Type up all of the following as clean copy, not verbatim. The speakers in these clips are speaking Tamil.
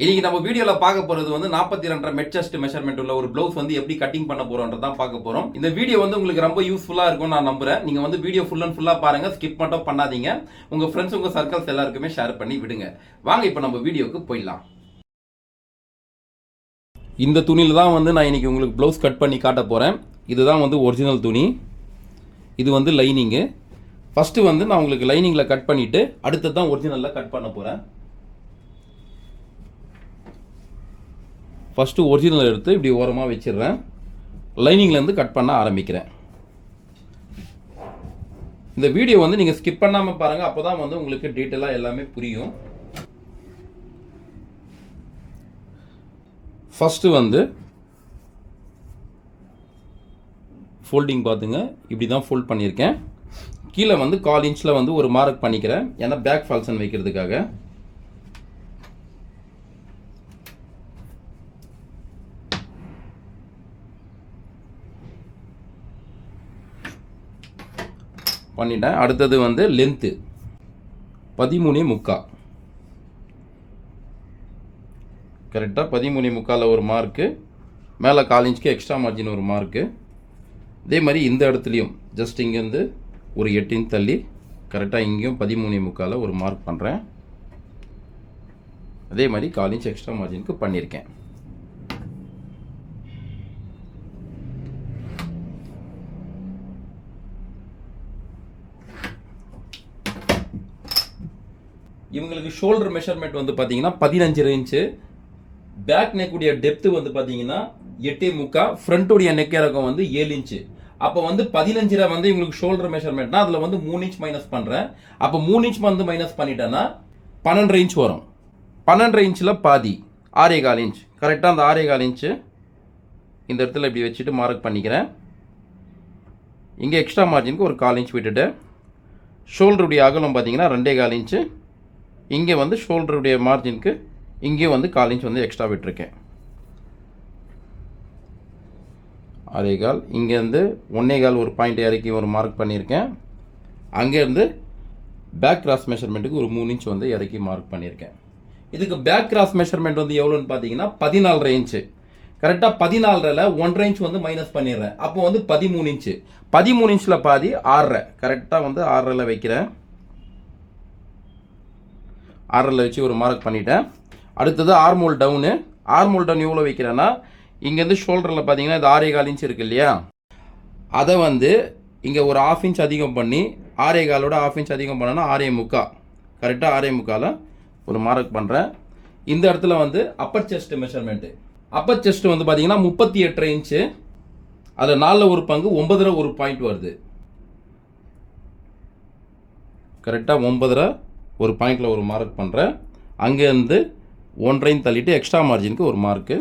இன்னைக்கு நம்ம வீடியோல பார்க்க போறது வந்து 42 மெட் செஸ்ட் மெஷர்மெண்ட் உள்ள ஒரு ப்ளவுஸ் வந்து எப்படி கட்டிங் பண்ண போறோம்ன்றதான் பார்க்க போறோம். இந்த வீடியோ வந்து உங்களுக்கு ரொம்ப யூஸ்ஃபுல்லா இருக்கும் நான் நம்புறேன். நீங்க வந்து வீடியோ ஃபுல் அண்ட் ஃபுல்லா பாருங்க, ஸ்கிப் மட்டும் பண்ணாதீங்க. உங்க ஃப்ரெண்ட்ஸ் உங்க சர்க்கிள்ஸ் எல்லாருக்குமே ஷேர் பண்ணி விடுங்க. வாங்க இப்போ நம்ம வீடியோக்கு போயிடலாம். இந்த துணியில தான் வந்து நான் இன்னைக்கு உங்களுக்கு ப்ளவுஸ் கட் பண்ணி காட்ட போறேன். இதுதான் வந்து ஒரிஜினல் துணி. இது வந்து லைனிங்கு. ஃபர்ஸ்ட் வந்து நான் உங்களுக்கு லைனிங்ல கட் பண்ணிட்டு அடுத்து தான் ஒரிஜினல்ல கட் பண்ண போறேன். ஃபஸ்ட்டு ஒரிஜினல் எடுத்து இப்படி ஓரமாக வச்சிடுறேன். லைனிங்லேருந்து கட் பண்ண ஆரம்பிக்கிறேன். இந்த வீடியோ வந்து நீங்கள் ஸ்கிப் பண்ணாமல் பாருங்கள், அப்போ தான் வந்து உங்களுக்கு டீட்டெயிலாக எல்லாமே புரியும். ஃபஸ்ட்டு வந்து ஃபோல்டிங் பார்த்துங்க, இப்படி தான் ஃபோல்ட் பண்ணியிருக்கேன். கீழே வந்து 1/4 இன்ச்சில் வந்து ஒரு மார்க் பண்ணிக்கிறேன், ஏன்னா பேக் ஃபால்சன் வைக்கிறதுக்காக. பண்ணிட்டேன். அடுத்தது வந்து லென்த்து 13.75 கரெக்டாக 13.75 ஒரு மார்க்கு, மேலே 1/4 இன்ச்சுக்கு எக்ஸ்ட்ரா மார்ஜின் ஒரு மார்க்கு. அதே மாதிரி இந்த இடத்துலையும் ஜஸ்ட் இங்கேருந்து ஒரு 8 இன்ச் தள்ளி கரெக்டாக இங்கேயும் 13.75 ஒரு மார்க் பண்ணுறேன். அதே மாதிரி 1/4 இன்ச் எக்ஸ்ட்ரா மார்ஜினுக்கு பண்ணியிருக்கேன். இவங்களுக்கு ஷோல்டர் மெஷர்மெண்ட் வந்து பார்த்தீங்கன்னா 15 இன்ச்சு, பேக் நெக்குடைய டெப்த் வந்து பார்த்தீங்கன்னா 8.75, ஃப்ரண்ட்டுடைய நெக் இறக்கம் வந்து 7 இன்ச்சு. அப்போ வந்து 15 வந்து இவங்களுக்கு ஷோல்டர் மெஷர்மெண்ட்னா அதில் வந்து 3 இன்ச் மைனஸ் பண்ணுறேன். அப்போ 3 இன்ச் வந்து மைனஸ் பண்ணிட்டேன்னா 12 இன்ச் வரும். 12 இன்ச்சில் பாதி 6.25 இன்ச். கரெக்டாக அந்த 6.25 இன்ச்சு இந்த இடத்துல இப்படி வச்சுட்டு மார்க் பண்ணிக்கிறேன். இங்கே எக்ஸ்ட்ரா மார்ஜினுக்கு ஒரு 1/4 இன்ச் விட்டுட்டு, ஷோல்டருடைய அகலம் பார்த்தீங்கன்னா 2.25 இன்ச்சு. இங்கே வந்து ஷோல்டருடைய மார்ஜினுக்கு இங்கே வந்து 1/4 இன்ச் வந்து எக்ஸ்ட்ரா விட்டுருக்கேன். 6.25. இங்கேருந்து 1.25 ஒரு பாயிண்ட் இறக்கி ஒரு மார்க் பண்ணியிருக்கேன். அங்கேருந்து பேக் கிராஸ் மெஷர்மெண்ட்டுக்கு ஒரு 3 இன்ச் வந்து இறக்கி மார்க் பண்ணியிருக்கேன். இதுக்கு பேக் கிராஸ் மெஷர்மெண்ட் வந்து எவ்வளோன்னு பார்த்தீங்கன்னா 14.5 இன்ச்சு. கரெக்டாக 14.5ல் 1.5 இன்ச் வந்து மைனஸ் பண்ணிடுறேன். அப்போ வந்து 13 இன்ச்சு. 13 இன்ச்சில் பாதி 6.5. கரெக்டாக வந்து 6.5ல் வைக்கிறேன். 6.5ல் வச்சு ஒரு மார்க் பண்ணிட்டேன். அடுத்தது ஆர்மோல் டவுனு. ஆர்மோல் டவுன் எவ்வளோ வைக்கிறேன்னா, இங்கேருந்து ஷோல்டரில் பார்த்தீங்கன்னா இது 6.25 இன்ச் இருக்கு இல்லையா, அதை வந்து இங்கே ஒரு 1/2 இன்ச் அதிகம் பண்ணி 6.25ஓட 1/2 இன்ச் அதிகம் பண்ணோன்னா 6.25. கரெக்டாக 6.25 ஒரு மார்க் பண்ணுறேன். இந்த இடத்துல வந்து Appar chest measurement. Appar chest வந்து பார்த்தீங்கன்னா 38.5 இன்ச்சு. அதில் 4 ஒரு பங்கு 9 ஒரு பாயிண்ட் வருது. கரெக்டாக 9 ஒரு பாயிண்டில் ஒரு மார்க் பண்ணுறேன். அங்கேருந்து 1.5 இன்ச் தள்ளிட்டு எக்ஸ்ட்ரா மார்ஜினுக்கு ஒரு மார்க்கு.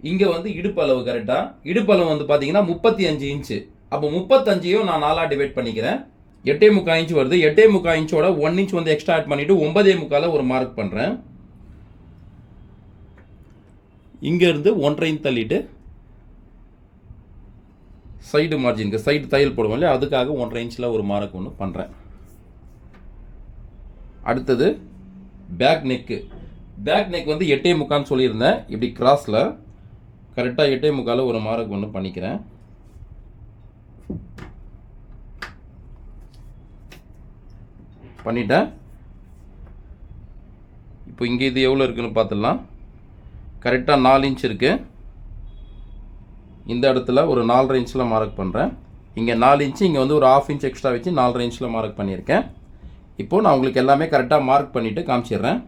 இங்கே வந்து இடுப்பு அளவு கரெக்டாக இடுப்பு அளவு வந்து பார்த்தீங்கன்னா 35 இன்ச்சு. அப்போ 35ஐயும் நான் 4ஆக டிவைட் பண்ணிக்கிறேன். 8.75 இன்ச் வருது. 8.75 இன்ச்சோட 1 இன்ச் வந்து எக்ஸ்ட்ரா ஆட் பண்ணிவிட்டு 9.25 ஒரு மார்க் பண்ணுறேன். இங்கேருந்து 1.5 இன்ச் தள்ளிட்டு சைடு மார்ஜினுக்கு சைடு தையல் போடுவோம் இல்லையா, அதுக்காக 1.5 இன்ச்சில் ஒரு மார்க் ஒன்று பண்ணுறேன். அடுத்தது பேக் நெக்கு. பேக் நெக் வந்து 8.25 சொல்லியிருந்தேன். இப்படி கிராஸில் கரெக்டாக 8.25 ஒரு மார்க் ஒன்று பண்ணிக்கிறேன். பண்ணிட்டேன். இப்போ இங்கே இது எவ்வளோ இருக்குன்னு பார்த்துடலாம். கரெக்டாக 4 இன்ச் இருக்குது. இந்த இடத்துல ஒரு 4.5 இன்ச்சில் மார்க் பண்ணுறேன். இங்கே 4 இன்ச்சு, இங்கே வந்து ஒரு 1/2 இன்ச் எக்ஸ்ட்ரா வச்சு 4.5 இன்ச்சில் மார்க் பண்ணியிருக்கேன். இப்போது நான் உங்களுக்கு எல்லாமே கரெக்டாக மார்க் பண்ணிவிட்டு காமிச்சிடுறேன்.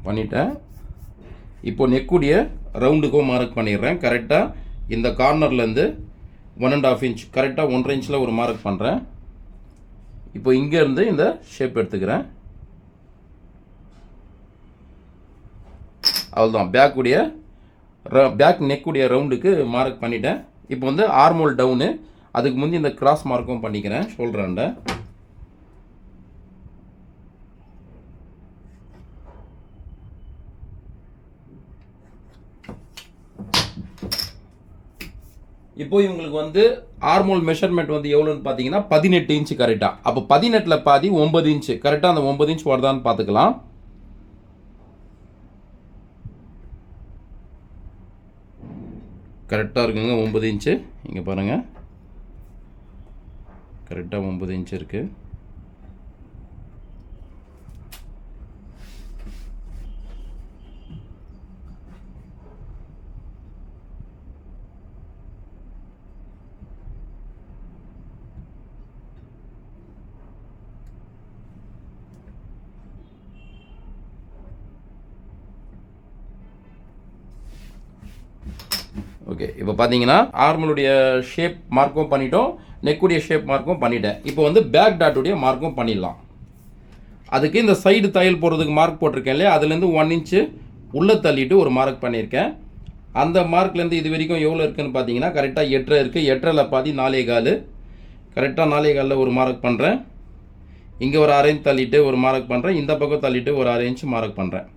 பண்ணிட்டேன். இப்போ நெக்குடைய ரவுண்டுக்கும் மார்க் பண்ணிடுறேன். கரெக்டாக இந்த கார்னர்லேருந்து 1.5 இன்ச், கரெக்டாக 1.5 இன்ச்சில் ஒரு மார்க் பண்ணுறேன். இப்போ இங்கேருந்து இந்த ஷேப் எடுத்துக்கிறேன். அவ்வளோதான். பேக் நெக்குடைய ரவுண்டுக்கு மார்க் பண்ணிட்டேன். இப்போ வந்து ஆர்மோல் டவுனு, அதுக்கு முந்தி இந்த கிராஸ் மார்க்கும் பண்ணிக்கிறேன் ஷோல்டராண்ட. இப்போ இவங்களுக்கு வந்து ஆர்மோல் மெஷர்மெண்ட் வந்து எவ்வளோன்னு பார்த்தீங்கன்னா 18 இன்ச்சு கரெக்டாக. அப்போ 18ல் பாதி 9 இன்ச்சு கரெக்டாக. அந்த 9 இன்ச் வருதான்னு பார்த்துக்கலாம். கரெக்டாக இருக்குங்க 9 இன்ச்சு. இங்கே பாருங்கள், கரெக்டாக 9 இன்ச்சு இருக்குது. ஓகே, இப்போ பார்த்தீங்கன்னா ஆர்மலுடைய ஷேப் மார்க்கும் பண்ணிட்டோம், நெக்குடைய ஷேப் மார்க்கும் பண்ணிட்டேன். இப்போ வந்து பேக் டாட்டுடைய மார்க்கும் பண்ணிடலாம். அதுக்கு இந்த சைடு தையல் போடுறதுக்கு மார்க் போட்டிருக்கேன் இல்லையா, அதுலேருந்து 1 இன்ச்சு உள்ளே தள்ளிட்டு ஒரு மார்க் பண்ணியிருக்கேன். அந்த மார்க்லேருந்து இது வரைக்கும் எவ்வளோ இருக்குதுன்னு பார்த்தீங்கன்னா கரெக்டாக 8 இருக்குது. 8ல் பாதி 4.25, கரெக்டாக 4.25 ஒரு மார்க் பண்ணுறேன். இங்கே ஒரு 1/2 இன்ச் தள்ளிட்டு ஒரு மார்க் பண்ணுறேன். இந்த பக்கம் தள்ளிட்டு ஒரு 1/2 இன்ச் மார்க் பண்ணுறேன்.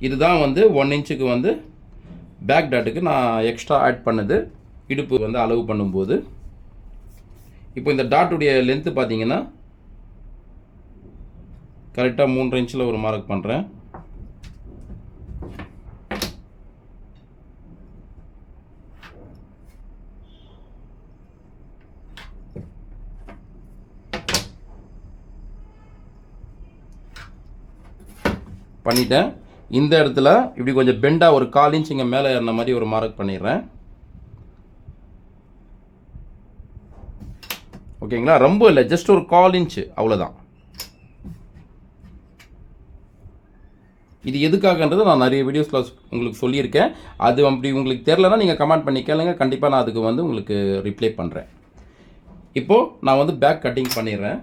இதுதான் வந்து 1 இன்ச்சுக்கு வந்து பேக் டாட்டுக்கு நான் எக்ஸ்ட்ரா ஆட் பண்ணது இடுப்பு வந்து அளவு பண்ணும்போது. இப்போ இந்த டாட்டுடைய லென்த்து பார்த்தீங்கன்னா கரெக்டாக 3 இன்ச்சில் ஒரு மார்க் பண்ணுறேன். பண்ணிட்டேன். இந்த இடத்துல இப்படி கொஞ்சம் பெண்டாக ஒரு 1/4 இன்ச் இங்கே மேலே ஏறின மாதிரி ஒரு மார்க் பண்ணிடுறேன். ஓகேங்களா, ரொம்ப இல்லை, ஜஸ்ட் ஒரு 1/4 இன்ச்சு அவ்வளோதான். இது எதுக்காகன்றது நான் நிறைய வீடியோஸில் உங்களுக்கு சொல்லியிருக்கேன். அது அப்படி உங்களுக்கு தெரிலனா நீங்கள் கமெண்ட் பண்ணி கேளுங்க, கண்டிப்பாக நான் அதுக்கு வந்து உங்களுக்கு ரிப்ளை பண்ணுறேன். இப்போது நான் வந்து பேக் கட்டிங் பண்ணிடுறேன்.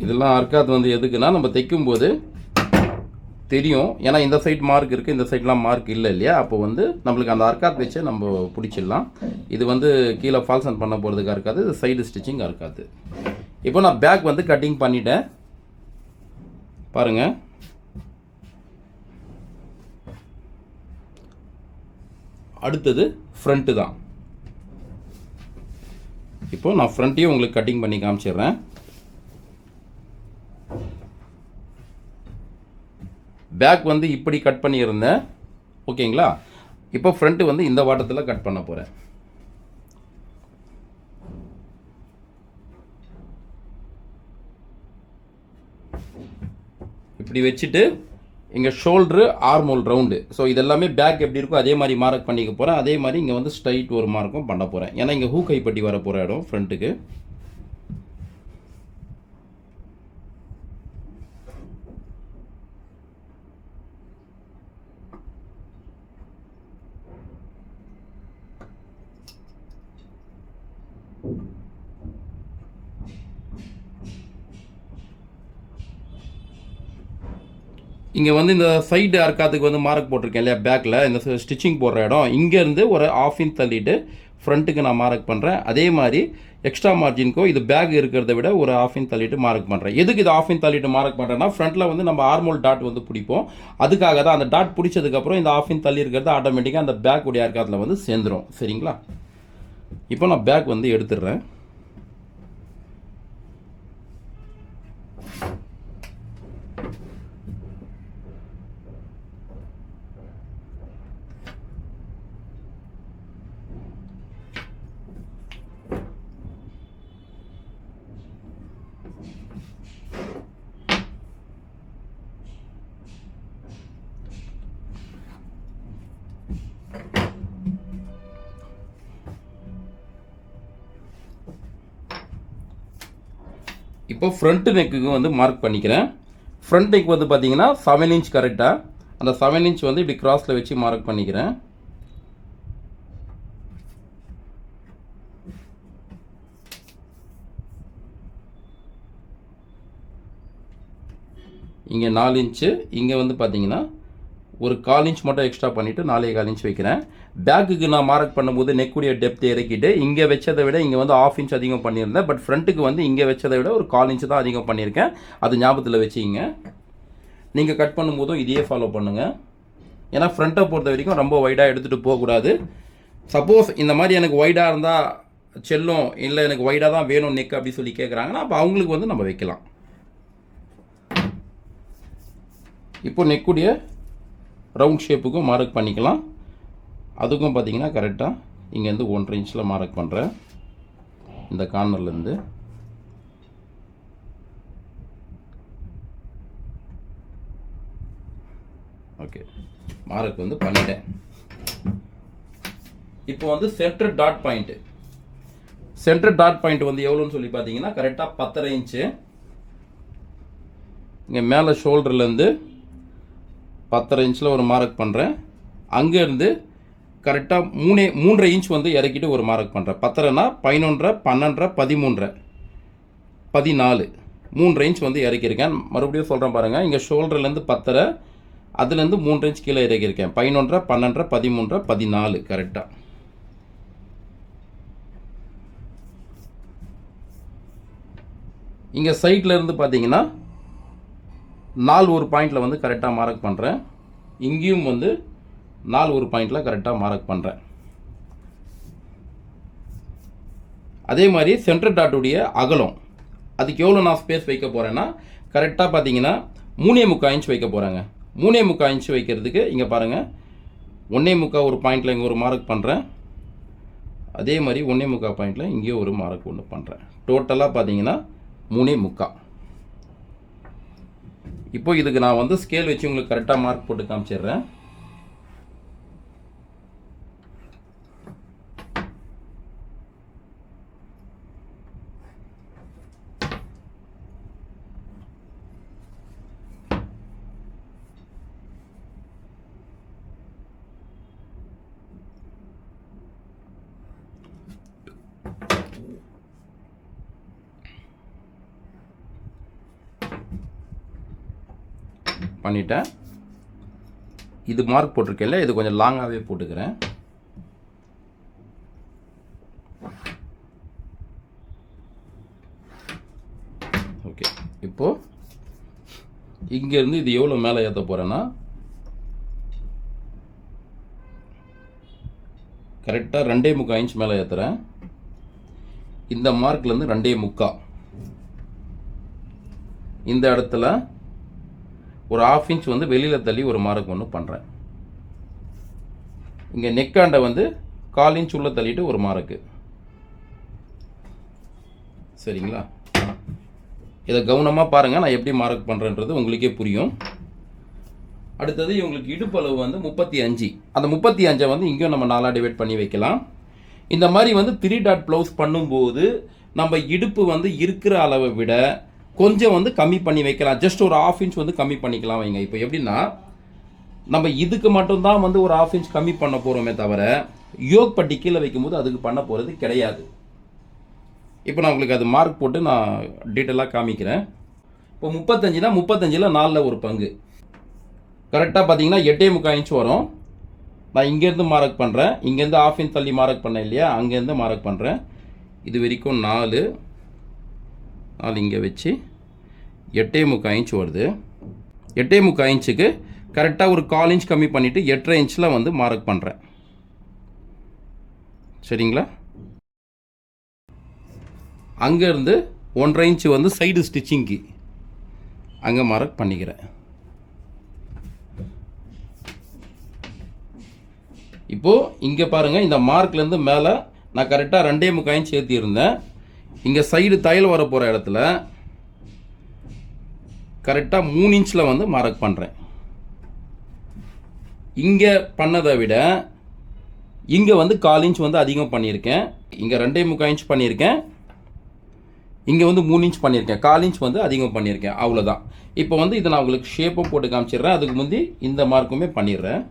இதெல்லாம் அர்க்காத் வந்து எதுக்குன்னா நம்ம தைக்கும்போது தெரியும். ஏன்னா இந்த சைட் மார்க் இருக்குது, இந்த சைட்லாம் மார்க் இல்லை இல்லையா, அப்போ வந்து நம்மளுக்கு அந்த அர்க்காத் வச்சு நம்ம பிடிச்சிடலாம். இது வந்து கீழே ஃபால்சன் பண்ண போகிறதுக்காக இருக்காது, இது சைடு ஸ்டிச்சிங் இருக்காது. இப்போ நான் பேக் வந்து கட்டிங் பண்ணிட்டேன் பாருங்கள். அடுத்தது ஃப்ரண்ட்டு தான். இப்போ நான் ஃப்ரண்ட்டையும் உங்களுக்கு கட்டிங் பண்ணி காமிச்சிடுறேன். பேக் வந்து இப்படி கட் பண்ணியிருந்தேன், ஓகேங்களா. இப்போ ஃப்ரண்ட்டு வந்து இந்த வாட்டத்தில் கட் பண்ண போகிறேன். இப்படி வச்சுட்டு இங்கே ஷோல்ட்ரு ஆர்மோல் ரவுண்டு, ஸோ இதெல்லாமே பேக் எப்படி இருக்கோ அதே மாதிரி மார்க் பண்ணிக்க போகிறேன். அதே மாதிரி இங்கே வந்து ஸ்ட்ரைட் ஒரு மார்க்கும் பண்ண போகிறேன், ஏன்னா இங்கே ஹூ கைப்பட்டி வர போகிற இடம் ஃப்ரண்ட்டுக்கு. இங்கே வந்து இந்த சைடு அர்க்காத்துக்கு வந்து மார்க் போட்டிருக்கேன் இல்லையா, பேக்கில் இந்த ஸ்டிச்சிங் போடுற இடம், இங்கேருந்து ஒரு 1/2 இன்ச் தள்ளிட்டு ஃப்ரண்ட்டுக்கு நான் மார்க் பண்ணுறேன். அதே மாதிரி எக்ஸ்ட்ரா மார்ஜின்க்கோ இது பேக் இருக்கிறத விட ஒரு 1/2 இன்ச் தள்ளிட்டு மார்க் பண்ணுறேன். எதுக்கு இது 1/2 இன்ச் தள்ளிட்டு மார்க் பண்ணுறேன்னா, ஃப்ரண்ட்டில் வந்து நம்ம ஆர்மோல் டாட் வந்து பிடிப்போம், அதுக்காக தான். அந்த டாட் பிடிச்சதுக்கப்புறம் இந்த 1/2 இன்ச் தள்ளி இருக்கிறது ஆட்டோமேட்டிக்காக அந்த பேக் உடைய அர்க்காத்தில் வந்து சேர்ந்துடும். சரிங்களா, இப்போ நான் பேக் வந்து எடுத்துடுறேன். இப்போ ஃப்ரண்ட் நெக்குக்கு வந்து மார்க் பண்ணிக்கிறேன். ஃப்ரண்ட் நெக் வந்து பார்த்தீங்கன்னா 7 இன்ச் கரெக்டாக, அந்த 7 இன்ச் வந்து இப்படி கிராஸில் வச்சு மார்க் பண்ணிக்கிறேன். இங்கே 4 இன்ச்சு, இங்கே வந்து பார்த்தீங்கன்னா ஒரு 1/4 இன்ச் மட்டும் எக்ஸ்ட்ரா பண்ணிவிட்டு 4.25 இன்ச் வைக்கிறேன். பேக்குக்கு நான் மார்க் பண்ணும்போது நெக்குடைய டெப்த் இறக்கிட்டு இங்கே வச்சதை விட இங்கே வந்து 1/2 இன்ச் அதிகம் பண்ணியிருந்தேன். பட் ஃப்ரண்ட்டுக்கு வந்து இங்கே வச்சதை விட ஒரு 1/4 இன்ச் தான் அதிகம் பண்ணியிருக்கேன். அது ஞாபகத்தில் வச்சுக்கிங்க. நீங்கள் கட் பண்ணும்போதும் இதையே ஃபாலோ பண்ணுங்கள். ஏன்னா ஃப்ரண்ட்டை பொறுத்த வரைக்கும் ரொம்ப வைடாக எடுத்துகிட்டு போகக்கூடாது. சப்போஸ் இந்த மாதிரி எனக்கு வைடாக இருந்தால் செல்லும், இல்லை எனக்கு வைடாக தான் வேணும் நெக் அப்படி சொல்லி கேட்குறாங்கன்னா அப்போ அவங்களுக்கு வந்து நம்ம வைக்கலாம். இப்போ நெக்குடைய ரவுண்ட் ஷேப்புக்கும் மார்க் பண்ணிக்கலாம். அதுக்கும் பார்த்தீங்கன்னா கரெக்டாக இங்கேருந்து 1.5 இன்ச்சில் மார்க் பண்ணுறேன். இந்த கார்னர்லேருந்து ஓகே மார்க் வந்து பண்ணிட்டேன். இப்போ வந்து சென்டர் டாட் பாயிண்ட் வந்து எவ்வளோன்னு சொல்லி பார்த்தீங்கன்னா கரெக்டாக 10.5 இன்ச்சு. இங்கே மேலே ஷோல்டர்லேருந்து 10.5 இன்ச்சில் ஒரு மார்க் பண்ணுறேன். அங்கேருந்து கரெக்டாக 3.5 இன்ச் வந்து இறக்கிட்டு ஒரு மார்க் பண்ணுறேன். 10.5னா 11.5, 12.5, 13.5, 14, 3.5 இன்ச் வந்து இறக்கியிருக்கேன். மறுபடியும் சொல்கிறேன் பாருங்கள். இங்கே ஷோல்டர்லேருந்து 10.5, அதுலேருந்து 3 இன்ச் கீழே இறக்கியிருக்கேன். 11.5, 12.5, 13.5, 14 கரெக்டாக. இங்கே சைட்டில் இருந்து பார்த்தீங்கன்னா 4 ஒரு பாயிண்டில் வந்து கரெக்டாக மார்க் பண்ணுறேன். இங்கேயும் வந்து 4 ஒரு பாயிண்டில் கரெக்டாக மார்க் பண்ணுறேன். அதே மாதிரி சென்டர் டாட்டுடைய அகலம், அதுக்கு எவ்வளோ நான் ஸ்பேஸ் வைக்க போகிறேன்னா கரெக்டாக பார்த்தீங்கன்னா 3.25 இன்ச் வைக்க போகிறேங்க. 3.25 இன்ச் வைக்கிறதுக்கு இங்கே பாருங்கள் 1.25 ஒரு பாயிண்டில் இங்கே ஒரு மார்க் பண்ணுறேன். அதே மாதிரி 1.25 பாயிண்டில் இங்கே ஒரு மார்க் ஒன்று பண்ணுறேன். டோட்டலாக பார்த்தீங்கன்னா 3.25. இப்போ இதுக்கு நான் வந்து ஸ்கேல் வச்சு உங்களுக்கு கரெக்டாக மார்க் போட்டு காமிச்சிடுறேன். பண்ணிட்டேன். இது மார்க் போட்டிருக்கேன்ல, இது கொஞ்சம் லாங்காகவே போட்டுக்கிறேன். ஓகே இப்போ இங்கேருந்து இது எவ்வளோ மேலே ஏற்ற போகிறேன்னா கரெக்டாக 2.25 இன்ச் மேலே ஏற்றுறேன். இந்த மார்க்லேருந்து 2.25 இந்த இடத்துல ஒரு 1/2 இன்ச் வந்து வெளியில் தள்ளி ஒரு மார்க் ஒன்று பண்ணுறேன். இங்கே நெக்காண்டை வந்து 1/4 இன்ச் உள்ள தள்ளிட்டு ஒரு மார்க்கு. சரிங்களா? இதை கவனமாக பாருங்கள், நான் எப்படி மார்க் பண்ணுறேன்றது உங்களுக்கே புரியும். அடுத்தது இவங்களுக்கு இடுப்பளவு வந்து 35. அந்த 35 வந்து இங்கேயும் நம்ம 4 டிவைட் பண்ணி வைக்கலாம். இந்த மாதிரி வந்து 3 டாட் ப்ளவுஸ் பண்ணும்போது நம்ம இடுப்பு வந்து இருக்கிற அளவை விட கொஞ்சம் வந்து கம்மி பண்ணி வைக்கலாம். ஜஸ்ட் ஒரு 1/2 இன்ச் வந்து கம்மி பண்ணிக்கலாம் வைங்க. இப்போ எப்படின்னா நம்ம இதுக்கு மட்டும்தான் வந்து ஒரு 1/2 இன்ச் கம்மி பண்ண போகிறோமே தவிர யோக் பட்டி கீழே வைக்கும்போது அதுக்கு பண்ண போகிறது கிடையாது. இப்போ நான் உங்களுக்கு அது மார்க் போட்டு நான் டீட்டெயிலாக காமிக்கிறேன். இப்போ 35னா 35ல் 4ல் ஒரு பங்கு கரெக்டாக பார்த்தீங்கன்னா 8.25 இன்ச் வரும். நான் இங்கேருந்து மார்க் பண்ணுறேன். இங்கேருந்து 1/2 இன்ச் தள்ளி மார்க் பண்ணேன் இல்லையா, அங்கேருந்து மார்க் பண்ணுறேன். இது வரைக்கும் 4 இங்கே வச்சு 8.25 இன்ச் வருது. 8.25 இன்ச்சுக்கு கரெக்டாக ஒரு 1/4 இன்ச் கம்மி பண்ணிவிட்டு 8.5 இன்ச்சில் வந்து மார்க் பண்ணுறேன். சரிங்களா? அங்கேருந்து 1.5 இன்ச் வந்து சைடு ஸ்டிச்சிங்க்கு அங்கே மார்க் பண்ணிக்கிறேன். இப்போது இங்கே பாருங்கள், இந்த மார்க்லேருந்து மேலே நான் கரெக்டாக 2.25 இன்ச் ஏற்றியிருந்தேன். இங்கே சைடு தையல் வர போகிற இடத்துல கரெக்டாக 3 இன்ச்சில் வந்து மார்க் பண்ணுறேன். இங்கே பண்ணதை விட இங்கே வந்து 1/4 இன்ச் வந்து அதிகம் பண்ணியிருக்கேன். இங்கே 2.25 இன்ச் பண்ணியிருக்கேன். இங்கே வந்து 3 இன்ச் பண்ணியிருக்கேன், 1/4 இன்ச் வந்து அதிகம் பண்ணியிருக்கேன், அவ்வளோதான். இப்போ வந்து இதை நான் உங்களுக்கு ஷேப்பும் போட்டு காமிச்சிடுறேன். அதுக்கு முந்தி இந்த மார்க்குமே பண்ணிடுறேன்.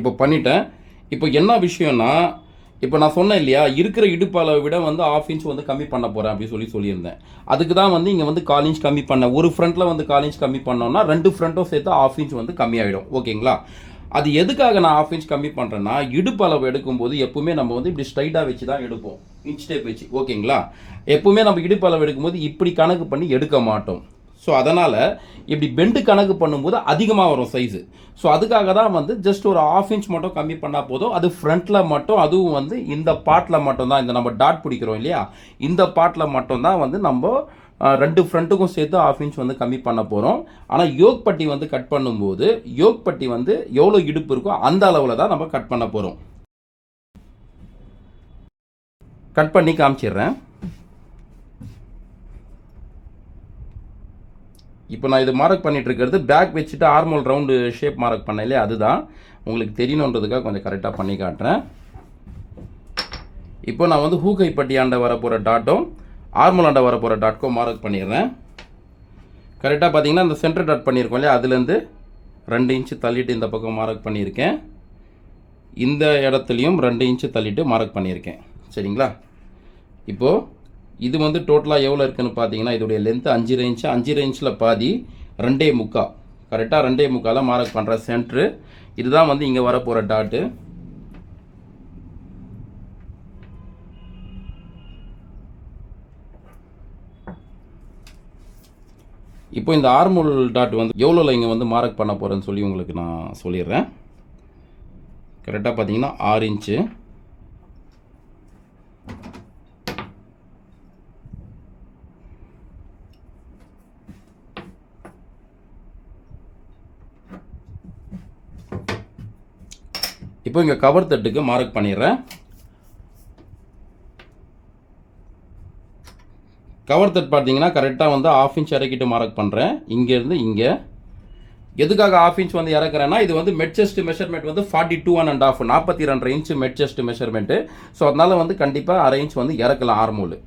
இப்போ பண்ணிட்டேன். இப்போ என்ன விஷயம்னா, இப்போ நான் சொன்னேன் இல்லையா, இருக்கிற இடுப்பு அளவை விட வந்து 1/2 இன்ச் வந்து கம்மி பண்ண போகிறேன் அப்படின்னு சொல்லியிருந்தேன். அதுக்கு தான் வந்து இங்கே வந்து 1/4 இன்ச் கம்மி பண்ணேன். ஒரு ஃப்ரண்ட்டில் வந்து 1/4 இன்ச் கம்மி பண்ணோம்னா 2 ஃப்ரண்ட்டும் சேர்த்து 1/2 இன்ச் வந்து கம்மியாகிடும். ஓகேங்களா? அது எதுக்காக நான் 1/2 இன்ச் கம்மி பண்ணுறேன்னா, இடுப்பு அளவு எடுக்கும்போது எப்பவுமே நம்ம வந்து இப்படி ஸ்ட்ரைட்டாக வச்சு தான் எடுப்போம், இன்ச் டேப் வச்சு. ஓகேங்களா? எப்பவுமே நம்ம இடுப்பு அளவு எடுக்கும்போது இப்படி கணக்கு பண்ணி எடுக்க மாட்டோம். ஸோ அதனால் இப்படி பெண்டு கணக்கு பண்ணும்போது அதிகமாக வரும் சைஸு. ஸோ அதுக்காக தான் வந்து ஜஸ்ட் ஒரு 1/2 இன்ச் மட்டும் கம்மி பண்ணால் போதும். அது ஃப்ரண்ட்டில் மட்டும், அதுவும் வந்து இந்த பார்ட்டில் மட்டும்தான், இந்த நம்ம டாட் பிடிக்கிறோம் இல்லையா, இந்த பார்ட்டில் மட்டும்தான் வந்து நம்ம 2 ஃப்ரண்ட்டுக்கும் சேர்த்து 1/2 இன்ச் வந்து கம்மி பண்ண போகிறோம். ஆனால் யோக் பட்டி வந்து கட் பண்ணும்போது யோக் பட்டி வந்து எவ்வளோ இடுப்பு இருக்கோ அந்த அளவில் தான் நம்ம கட் பண்ண போகிறோம். கட் பண்ணி காமிச்சிடுறேன். இப்போ நான் இது மார்க் பண்ணிட்டு இருக்கிறது பேக் வச்சுட்டு ஆர்மோல் ரவுண்டு ஷேப் மார்க் பண்ண இல்லையா, அதுதான் உங்களுக்கு தெரியணுன்றதுக்காக கொஞ்சம் கரெக்டாக பண்ணி காட்டுறேன். இப்போ நான் வந்து ஹூக்கை பட்டி ஆண்ட வர போகிற டாட்டும் ஆர்மோல் ஆண்ட வர போகிற டாட்க்கும் மார்க் பண்ணிடுறேன். கரெக்டாக பார்த்தீங்கன்னா இந்த சென்டர் டாட் பண்ணியிருக்கோம் இல்லையா, அதுலேருந்து 2 இன்ச்சு தள்ளிட்டு இந்த பக்கம் மார்க் பண்ணியிருக்கேன். இந்த இடத்துலையும் 2 இன்ச்சு தள்ளிட்டு மார்க் பண்ணியிருக்கேன். சரிங்களா? இப்போது இது வந்து டோட்டலாக எவ்வளோ இருக்குன்னு பார்த்தீங்கன்னா, இதோடைய லென்த்து 5.5 இன்ச்சு. 5.5 இன்ச்சில் பாதி 2.25, கரெக்டாக 2.25 மார்க் பண்ணுற சென்ட்ரு. இதுதான் வந்து இங்கே வரப்போகிற டாட்டு. இப்போ இந்த ஆர்மோல் டாட் வந்து எவ்வளோல இங்கே வந்து மார்க் பண்ண போகிறேன்னு சொல்லி உங்களுக்கு நான் சொல்லிடுறேன். கரெக்டாக பார்த்தீங்கன்னா 6 இன்ச்சு. இப்போ இங்கே கவர் தட்டுக்கு மார்க் பண்ணிடுறேன். கவர் தட் பார்த்தீங்கன்னா கரெக்டாக வந்து 1/2 இன்ச் இறக்கிட்டு மார்க் பண்ணுறேன். இங்கேருந்து இங்கே எதுக்காக 1/2 இன்ச் வந்து இறக்குறேன்னா, இது வந்து மெட் செஸ்ட் மெஷர்மெண்ட் வந்து 42.5, 42.5 இன்ச் மெட் செஸ்ட் மெஷர்மெண்ட்டு. ஸோ அதனால் வந்து கண்டிப்பாக 1/2 இன்ச் வந்து இறக்கலாம் ஆர்மோல்.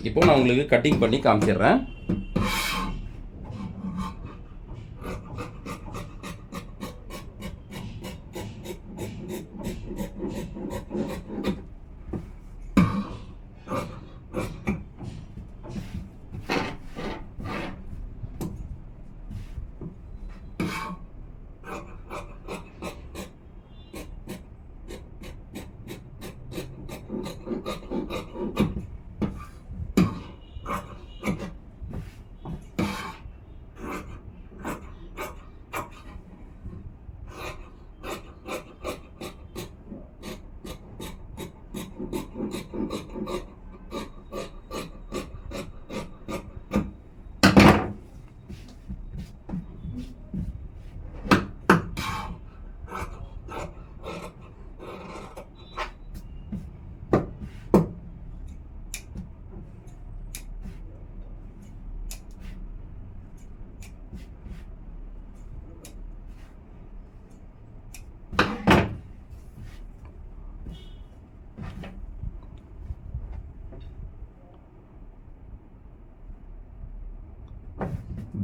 இப்போ நான் உங்களுக்கு கட்டிங் பண்ணி காமிச்சிடுறேன்.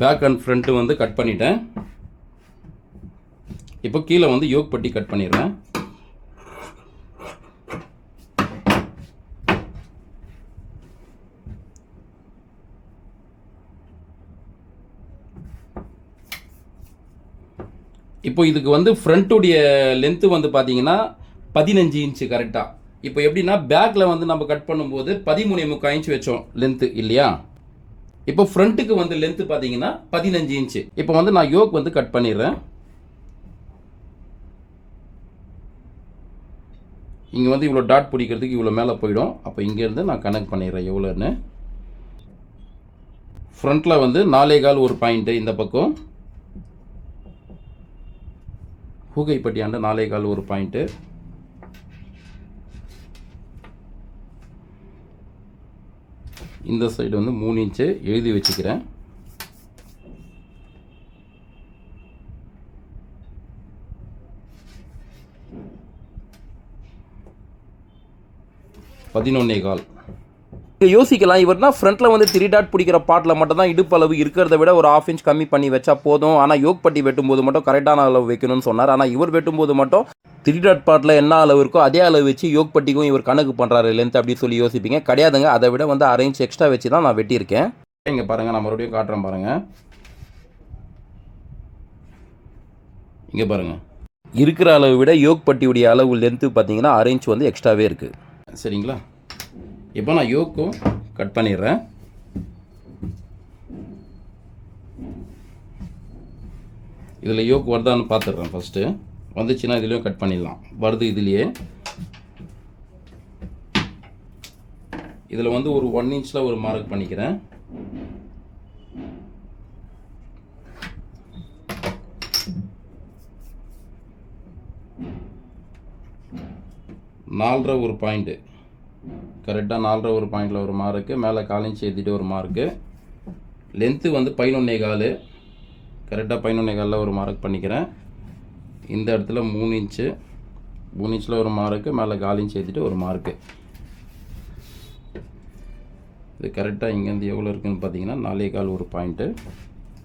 பேக் அண்ட் ஃப்ரண்ட்டு வந்து கட் பண்ணிட்டேன். இப்போ கீழே வந்து யோக் பட்டி கட் பண்ணிடுறேன். இப்போ இதுக்கு வந்து ஃப்ரண்ட்டுடைய லென்த்து வந்து பார்த்தீங்கன்னா 15 இன்ச்சு கரெக்டாக. இப்போ எப்படின்னா பேக்கில் வந்து நம்ம கட் பண்ணும்போது 13.75 இன்ச் வச்சோம் லென்த்து இல்லையா. இப்போ ஃப்ரண்ட்டுக்கு வந்து லென்த்து பார்த்தீங்கன்னா 15 இன்ச்சு. இப்போ வந்து நான் யோக் வந்து கட் பண்ணிடுறேன். இங்கே வந்து இவ்வளோ டாட் பிடிக்கிறதுக்கு இவ்வளோ மேலே போயிடும். அப்போ இங்கேருந்து நான் கனெக்ட் பண்ணிடுறேன் எவ்வளோன்னு. ஃப்ரண்ட்டில் வந்து 4.25 ஒரு பாயிண்ட்டு இந்த பக்கம், ஹூகைப்பட்டியாண்ட 4.25 ஒரு பாயிண்ட்டு, இந்த சைடு வந்து 3 இன்ச்சு எழுதி வச்சுக்கிறேன். யோசிக்கலாம், இவர்னா ஃப்ரண்ட்டில் வந்து 3 டாட் பிடிக்கிற பாட்டில் மட்டும் தான் இடுப்பு அளவு இருக்கிறத விட ஒரு 1/2 இன்ச் கம்மி பண்ணி வச்சா போதும். ஆனால் யோக் பட்டி வெட்டும்போது மட்டும் கரெக்டான அளவு வைக்கணும்னு சொன்னார். ஆனால் இவர் வெட்டும்போது மட்டும் 3 டாட் பாட்டில் என்ன அளவு இருக்கோ அதே அளவு வச்சு யோக் பட்டிக்கும் இவர் கணக்கு பண்ணுறாரு லென்த் அப்படின்னு சொல்லி யோசிப்பீங்க. கிடையாதுங்க, அதை விட வந்து 1/2 இன்ச் எக்ஸ்ட்ரா வச்சு தான் நான் வெட்டியிருக்கேன். இங்கே பாருங்கள், நான் மறுபடியும் காட்டுறேன் பாருங்கள். இங்கே பாருங்கள், இருக்கிற அளவு விட யோக் பட்டியுடைய அளவு லென்த்து பார்த்தீங்கன்னா 1/2 இன்ச் வந்து எக்ஸ்ட்ராவே இருக்குது. சரிங்களா. இப்போ நான் யோக்கும் கட் பண்ணிடுறேன். இதில் யோக் வருதான்னு பார்த்துடுறேன் ஃபஸ்ட்டு. வந்துச்சுன்னா இதுலேயும் கட் பண்ணிடலாம். வருது இதுலேயே. இதில் வந்து ஒரு 1 இன்ச்சில் ஒரு மார்க் பண்ணிக்கிறேன். நாலரை ஒரு பாயிண்ட்டு, கரெக்டாக 4.5 ஒரு பாயிண்டில் ஒரு மார்க்கு, மேலே 1/4 இன்ச் ஏற்றிட்டு ஒரு மார்க்கு. லென்த்து வந்து 11.25, கரெக்டாக 11.25 ஒரு மார்க் பண்ணிக்கிறேன். இந்த இடத்துல 3 இன்ச்சு, 3 இன்ச்சில் ஒரு மார்க்கு, மேலே 1/4 இன்ச் ஏற்றிட்டு ஒரு மார்க்கு. இது கரெக்டாக இங்கேருந்து எவ்வளோ இருக்குதுன்னு பார்த்தீங்கன்னா 4.25 ஒரு பாயிண்ட்டு.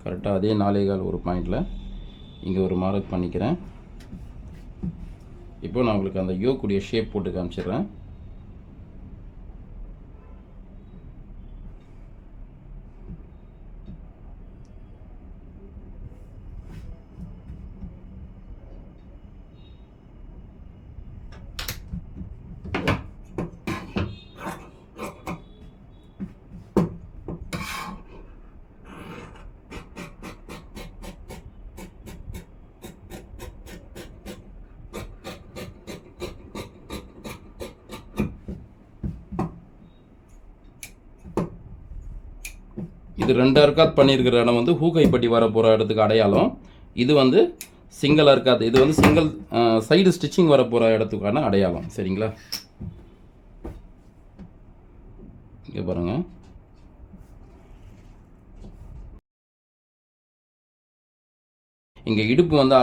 கரெக்டாக அதே 4.25 ஒரு பாயிண்டில் இங்கே ஒரு மார்க் பண்ணிக்கிறேன். இப்போ நான் உங்களுக்கு அந்த யோக்குடைய ஷேப் போட்டு காமிச்சிடுறேன். இது 2 அர்க்காத் பண்ணியிருக்கிற இடம் வந்து ஹூகைப்பட்டி வர போகிற இடத்துக்கு அடையாளம். இது வந்து சிங்கிள் அர்க்காத், இது வந்து சிங்கிள் சைடு ஸ்டிச்சிங் வர போகிற இடத்துக்கான அடையாளம். சரிங்களா. இங்கே பாருங்கள், இங்கே இடுப்பு வந்து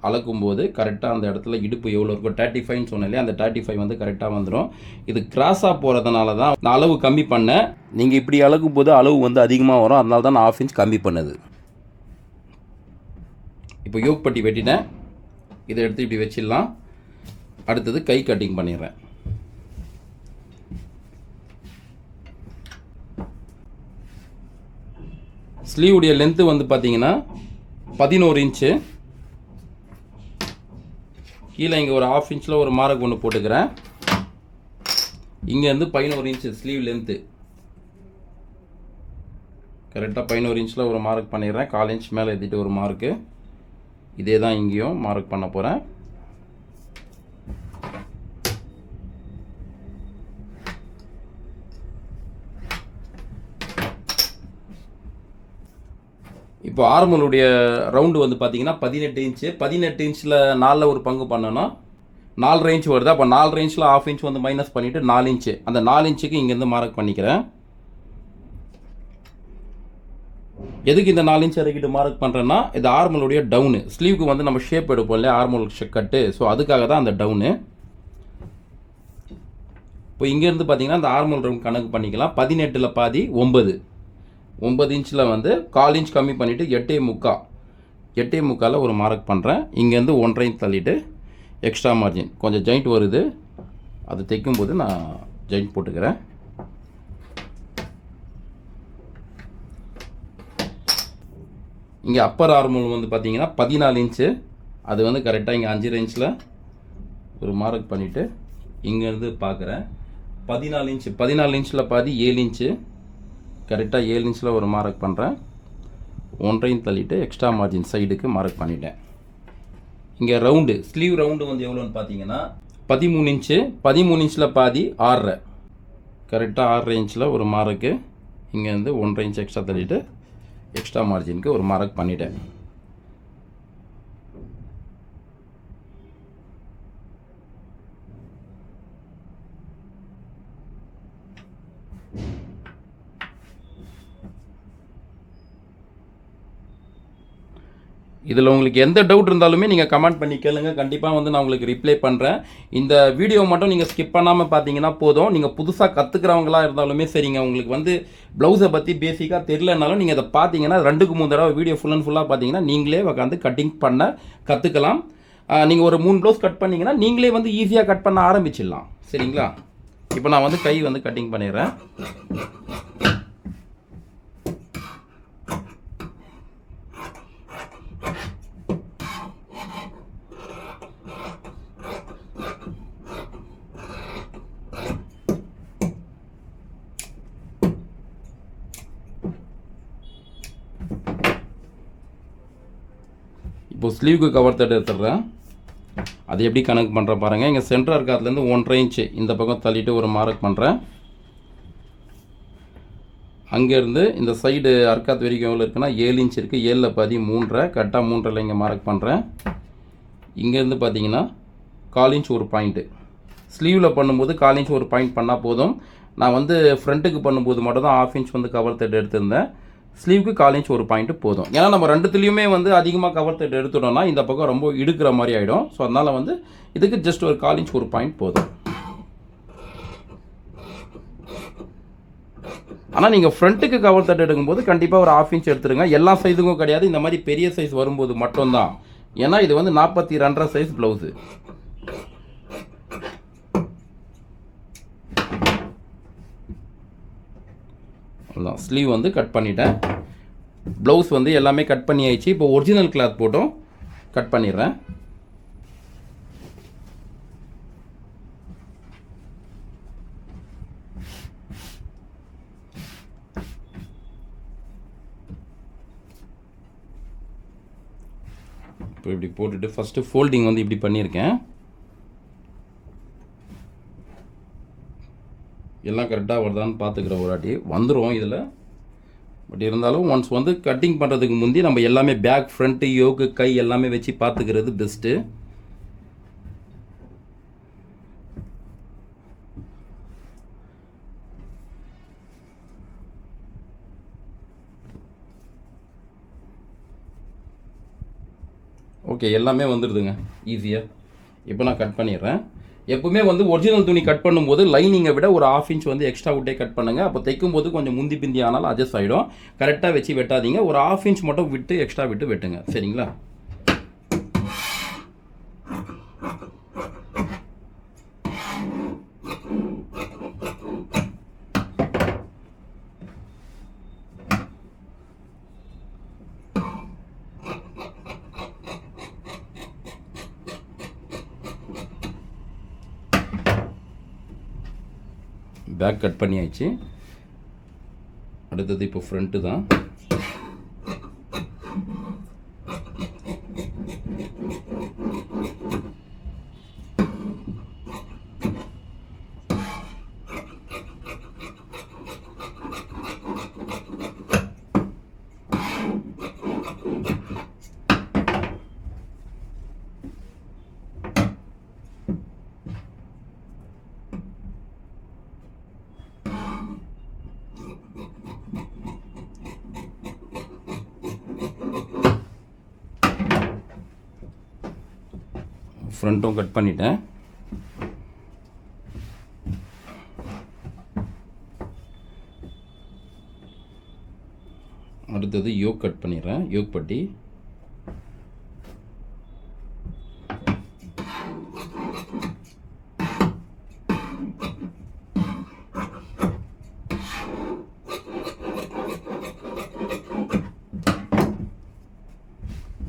அளக்கும் போது கரெக்டாக அந்த இடத்துல இடுப்பு எவ்வளோ இருக்கும் 35ன்னு சொன்னாலே அந்த 35 வந்து கரெக்டாக வந்துடும். இது கிராஸாக போகிறதுனால தான் நான் அளவு கம்மி பண்ணேன். நீங்கள் இப்படி அளக்கும் போது அளவு வந்து அதிகமாக வரும், அதனால தான் நான் 1/2 இன்ச் கம்மி பண்ணது. இப்போ யோக் பட்டி வெட்டினேன், இதை எடுத்து இப்படி வச்சிடலாம். அடுத்தது கை கட்டிங் பண்ணிடுறேன். ஸ்லீவுடைய லென்த்து வந்து பார்த்தீங்கன்னா 11 இன்ச்சு. கீழே இங்கே ஒரு 1/2 இன்ச்சில் ஒரு மார்க் ஒன்று போட்டுக்கிறேன். இங்கேருந்து 11 இன்ச்சு ஸ்லீவ் லென்த்து, கரெக்டாக 11 இன்ச்சில் ஒரு மார்க் பண்ணிடுறேன். 1/4 இன்ச் மேலே ஏற்றிட்டு ஒரு மார்க்கு. இதே தான் இங்கேயும் மார்க் பண்ண போகிறேன். இப்போ ஆர்மலுடைய ரவுண்டு வந்து பார்த்தீங்கன்னா 18 இன்ச்சு. 18 இன்ச்சில் 4 ஒரு பங்கு பண்ணோன்னா 4.5 இன்ச் வருது. அப்போ 4.5 இன்ச்சில் 1/2 இன்ச் வந்து மைனஸ் பண்ணிவிட்டு 4 இன்ச்சு, அந்த 4 இன்ச்சுக்கு இங்கேருந்து மார்க் பண்ணிக்கிறேன். எதுக்கு இந்த 4 இன்ச் இறக்கிட்டு மார்க் பண்ணுறேன்னா, இது ஆர்மலுடைய டவுனு. ஸ்லீவுக்கு வந்து நம்ம ஷேப் எடுப்போம் இல்லையா, ஆர்மல் கட்டு. ஸோ அதுக்காக தான் அந்த டவுனு. இப்போ இங்கேருந்து பார்த்தீங்கன்னா அந்த ஆர்மல் ரவுண்ட் கணக்கு பண்ணிக்கலாம். 18ல் பாதி 9 இன்ச்சில் வந்து 1/4 இன்ச் கம்மி பண்ணிவிட்டு 8.25 ஒரு மார்க் பண்ணுறேன். இங்கேருந்து 1.5 இன்ச் தள்ளிட்டு எக்ஸ்ட்ரா மார்ஜின் கொஞ்சம் ஜாயிண்ட் வருது, அது தைக்கும்போது நான் ஜாயிண்ட் போட்டுக்கிறேன். இங்கே அப்பர் ஆர்மல் வந்து பார்த்தீங்கன்னா 14 இன்ச்சு, அது வந்து கரெக்டாக இங்கே 5.5 இன்ச்சில் ஒரு மார்க் பண்ணிவிட்டு இங்கேருந்து பார்க்குறேன் 14 இன்ச்சு, 14 இன்ச்சில் பாதி 7 இன்ச்சு, கரெக்டாக 7 இன்ச்சில் ஒரு மார்க் பண்ணுறேன். 1.5 தள்ளிட்டு எக்ஸ்ட்ரா மார்ஜின் சைடுக்கு மார்க் பண்ணிட்டேன். இங்கே ரவுண்டு ஸ்லீவ் ரவுண்டு வந்து எவ்வளோன்னு பார்த்தீங்கன்னா 13 இன்ச்சு, 13 இன்ச்சில் பாதி 6.5, கரெக்டாக 6.5 இன்ச்சில் ஒரு மார்க்கு. இங்கேருந்து 1.5 இன்ச் எக்ஸ்ட்ரா தள்ளிட்டு எக்ஸ்ட்ரா மார்ஜினுக்கு ஒரு மார்க் பண்ணிட்டேன். இதில் உங்களுக்கு எந்த டவுட் இருந்தாலுமே நீங்கள் கமெண்ட் பண்ணி கேளுங்க, கண்டிப்பாக வந்து நான் உங்களுக்கு ரிப்ளை பண்ணுறேன். இந்த வீடியோ மட்டும் நீங்கள் ஸ்கிப் பண்ணாமல் பார்த்தீங்கன்னா போதும். நீங்கள் புதுசாக கற்றுக்கிறவங்களா இருந்தாலுமே சரிங்க, உங்களுக்கு வந்து ப்ளவுஸை பற்றி பேசிக்காக தெரியலனாலும் நீங்கள் அதை பார்த்தீங்கன்னா 2-3 தடவை வீடியோ ஃபுல் அண்ட் ஃபுல்லாக பார்த்தீங்கன்னா நீங்களே உட்காந்து கட்டிங் பண்ண கற்றுக்கலாம். நீங்கள் ஒரு 3 ப்ளவுஸ் கட் பண்ணிங்கன்னா நீங்களே வந்து ஈஸியாக கட் பண்ண ஆரம்பிச்சிடலாம். சரிங்களா? இப்போ நான் வந்து கை வந்து கட்டிங் பண்ணிடுறேன். இப்போ ஸ்லீவுக்கு கவர் த்ரெட் எடுத்துடுறேன். அது எப்படி கணக்கு பண்ணுறேன் பாருங்கள். இங்கே சென்டர் இருக்கிறதுலேருந்து 1.5 இன்ச்சு இந்த பக்கம் தள்ளிட்டு ஒரு மார்க் பண்ணுறேன். அங்கேருந்து இந்த சைடு அர்க்காத் வரைக்கும் எவ்வளோ இருக்குன்னா 7 இன்ச் இருக்குது. 7ல் பாதி 3.5, கரெக்டாக 3.5 இங்கே மார்க் பண்ணுறேன். இங்கேருந்து பார்த்தீங்கன்னா 1/4 இன்ச் ஒரு பாயிண்ட்டு. ஸ்லீவில் பண்ணும்போது 1/4 இன்ச் ஒரு பாயிண்ட் பண்ணால் போதும். நான் வந்து ஃப்ரண்ட்டுக்கு பண்ணும்போது மட்டும் தான் 1/2 இன்ச் வந்து கவர் த்ரெட் எடுத்திருந்தேன். ஸ்லீவுக்கு 1/4 இன்ச் ஒரு பாயிண்ட்டு போதும். ஏன்னா நம்ம ரெண்டுத்துலேயுமே வந்து அதிகமாக கவர் த்ரெட் எடுத்துட்டோம்னா இந்த பக்கம் ரொம்ப இடுக்கிற மாதிரி ஆகிடும். ஸோ அதனால் வந்து இதுக்கு ஜஸ்ட் ஒரு 1/4 இன்ச் ஒரு பாயிண்ட் போதும். ஆனால் நீங்கள் ஃப்ரண்ட்டுக்கு கவர் த்ரெட் எடுக்கும்போது கண்டிப்பாக ஒரு 1/2 இன்ச் எடுத்துருங்க. எல்லா சைஸுக்கும் கிடையாது, இந்த மாதிரி பெரிய சைஸ் வரும்போது மட்டும்தான். ஏன்னா இது வந்து 42.5 சைஸ் ப்ளவுஸு. அவ்வளோதான், ஸ்லீவ் வந்து கட் பண்ணிட்டேன். ப்ளவுஸ் வந்து எல்லாமே கட் பண்ணி ஆயிடுச்சு. இப்போ ஒரிஜினல் கிளாத் போட்டும் கட் பண்ணிடுறேன். இப்போ இப்படி போட்டுட்டு ஃபஸ்ட்டு ஃபோல்டிங் வந்து இப்படி பண்ணியிருக்கேன். எல்லாம் கரெக்டாக வருதான்னு பார்த்துக்கிறேன். ஒரு வாட்டி வந்துடும் இதில். பட் இருந்தாலும் ஒன்ஸ் வந்து கட்டிங் பண்ணுறதுக்கு முந்தி நம்ம எல்லாமே பேக், ஃப்ரண்ட்டு, யோக்கு, கை எல்லாமே வச்சு பார்த்துக்கிறது பெஸ்ட்டு. ஓகே, எல்லாமே வந்துடுதுங்க ஈஸியாக. இப்போ நான் கட் பண்ணிடுறேன். எப்பவுமே வந்து ஒரிஜினல் துணி கட் பண்ணும்போது லைனிங்கை விட ஒரு 1/2 இன்ச் வந்து எக்ஸ்ட்ரா விட்டே கட் பண்ணுங்கள். அப்போ தைக்கும் போது கொஞ்சம் முந்தி பிந்தி ஆனாலும் அட்ஜஸ்ட் ஆகிடும். கரெக்டாக வச்சு வெட்டாதீங்க. ஒரு 1/2 இன்ச் மட்டும் விட்டு எக்ஸ்ட்ரா விட்டு வெட்டுங்க. சரிங்களா? பேக் கட் பண்ணியாச்சு. அடுத்தது இப்போ ஃப்ரண்ட்டு தான். ஃப்ரண்ட்டும் கட் பண்ணிட்டேன். அடுத்தது யோக் கட் பண்ணிடுறேன். யோக் பட்டி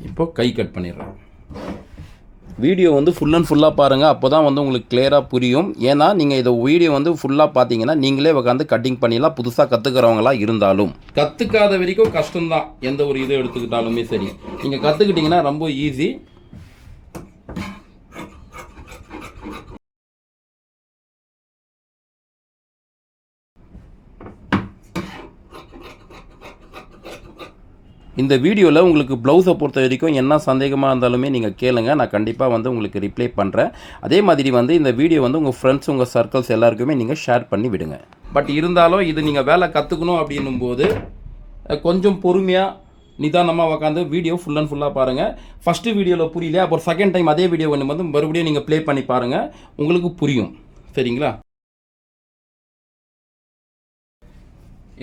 இப்போ கை கட் பண்ணிடுறேன். வீடியோ வந்து ஃபுல் அண்ட் ஃபுல்லாக பாருங்கள், அப்போ தான் வந்து உங்களுக்கு கிளியராக புரியும். ஏன்னா நீங்கள் இதை வீடியோ வந்து ஃபுல்லாக பார்த்தீங்கன்னா நீங்களே உட்காந்து கட்டிங் பண்ணிடலாம், புதுசாக கற்றுக்கிறவங்களா இருந்தாலும். கற்றுக்காத வரைக்கும் கஷ்டம்தான், எந்த ஒரு இதை எடுத்துக்கிட்டாலுமே சரி. நீங்கள் கற்றுக்கிட்டிங்கன்னா ரொம்ப ஈஸி. இந்த வீடியோவில் உங்களுக்கு ப்ளவுஸை பொறுத்த வரைக்கும் என்ன சந்தேகமாக இருந்தாலுமே நீங்கள் கேளுங்க, நான் கண்டிப்பாக வந்து உங்களுக்கு ரிப்ளை பண்ணுறேன். அதே மாதிரி வந்து இந்த வீடியோ வந்து உங்கள் ஃப்ரெண்ட்ஸ், உங்கள் சர்க்கிள்ஸ் எல்லாருக்குமே நீங்கள் ஷேர் பண்ணி விடுங்க. பட் இருந்தாலும் இது நீங்கள் வேலை கற்றுக்கணும் அப்படின்னும் போது கொஞ்சம் பொறுமையாக நிதானமாக உட்காந்து வீடியோ ஃபுல் அண்ட் ஃபுல்லாக பாருங்கள். ஃபஸ்ட்டு வீடியோவில் புரியல, அப்புறம் செகண்ட் டைம் அதே வீடியோ ஒன்று வந்து மறுபடியும் நீங்கள் ப்ளே பண்ணி பாருங்கள், உங்களுக்கு புரியும். சரிங்களா?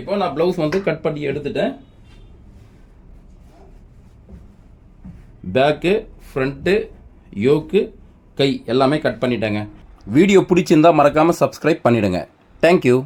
இப்போ நான் ப்ளவுஸ் வந்து கட் பண்ணி எடுத்துட்டேன். பேக்கு, ஃப்ரண்ட்டு, யோக்கு, கை எல்லாமே கட் பண்ணிட்டேங்க. வீடியோ பிடிச்சிருந்தா மறக்காமல் சப்ஸ்கிரைப் பண்ணிவிடுங்க. தேங்க்யூ.